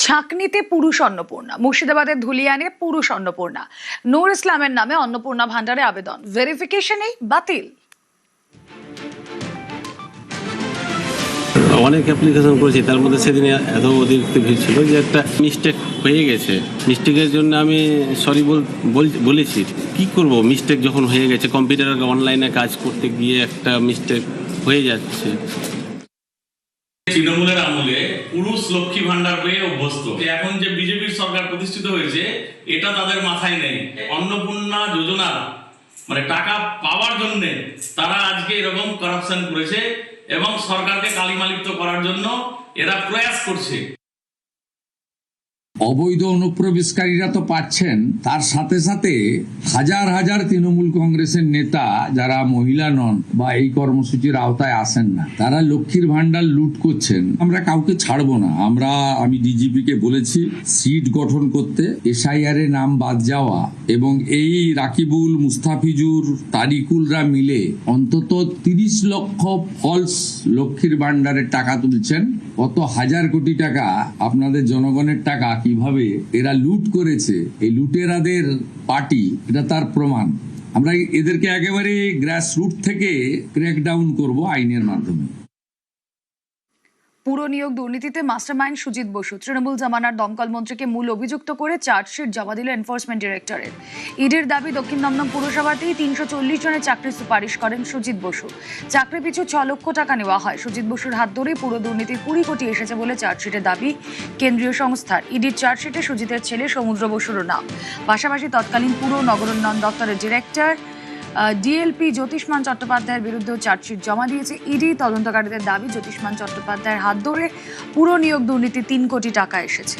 ছাঁকনিতে পুরুষ অন্নপূর্ণা, মুর্শিদাবাদের ধুলিয়ানে পুরুষ অন্নপূর্ণা। নূর ইসলামের নামে অন্নপূর্ণা ভান্ডারে আবেদন, ভেরিফিকেশনেই বাতিল। অনেক অ্যাপ্লিকেশন করেছি, তার মধ্যে সেদিন এত অতিরিক্ত ভিড় ছিল যে একটা মিস্টেক হয়ে গেছে। মিস্টেকের জন্য আমি সরি বলেছি। কি করব, মিস্টেক যখন হয়ে গেছে, কম্পিউটার অনলাইনে কাজ করতে গিয়ে একটা মিস্টেক হয়ে যাচ্ছে। তৃণমূলের আমলে পুরুষ লক্ষ্মী ভান্ডার পেয়ে অভ্যস্ত। এখন যে বিজেপির সরকার প্রতিষ্ঠিত হয়েছে এটা তাদের মাথায় নেই। অন্নপূর্ণা যোজনা মানে টাকা পাওয়ার জন্য তারা আজকে এরকম করাপশন করেছে এবং সরকারকে কালিমালিপ্ত করার জন্য এরা প্রয়াস করছে। অবৈধ অনুপ্রবেশকারীরা তো পাচ্ছেন, তার সাথে সাথে হাজার হাজার তৃণমূল কংগ্রেসের নেতা যারা মহিলা নন বা এই কর্মসূচির আওতায় আসেন না, তারা লক্ষ্মীর ভান্ডার লুট করছেন। আমরা কাউকে ছাড়বো না। আমি ডিজিপি কে বলেছি সিট গঠন করতে, এসআইআর এ নাম বাদ যাওয়া এবং এই রাকিবুল, মুস্তাফিজুর, তারিকুলরা মিলে অন্তত 30 লক্ষ ফলস লক্ষ্মীর ভান্ডারের টাকা তুলছেন। কত হাজার কোটি টাকা আপনাদের জনগণের টাকা কিভাবে এরা লুট করেছে, এই লুটেরাদের পার্টি, এটা তার প্রমাণ। আমরা এদেরকে একেবারে গ্রাসরুট থেকে ক্র্যাকডাউন করব আইনের মাধ্যমে। পুর নিয়োগ দুর্নীতিতে মাস্টারমাইন্ড সুজিত বসু, তৃণমূল জামানার দমকল মন্ত্রীকে মূল অভিযুক্ত করে চার্জশিট জমা দিল এনফোর্সমেন্ট ডিরেক্টরেট। ইডির দাবি, দক্ষিণ দমদম পুরসভাতেই 340 জনের চাকরির সুপারিশ করেন সুজিত বসু। চাকরি পিছু 6 লক্ষ টাকা নেওয়া হয়। সুজিত বসুর হাত ধরেই পুরো দুর্নীতির 20 কোটি এসেছে বলে চার্জশিটে দাবি কেন্দ্রীয় সংস্থার। ইডির চার্জশিটে সুজিতের ছেলে সমুদ্র বসুরও নাম। পাশাপাশি তৎকালীন পুর নগরোন্নয়ন দপ্তরের ডিরেক্টর ডিএলপি জ্যোতিষ্মান চট্টোপাধ্যায়ের বিরুদ্ধেও চার্জশিট জমা দিয়েছে ইডি। তদন্তকারীদের দাবি, জ্যোতিষ্মান চট্টোপাধ্যায়ের হাত ধরে পুর নিয়োগ দুর্নীতি 3 কোটি টাকা এসেছে।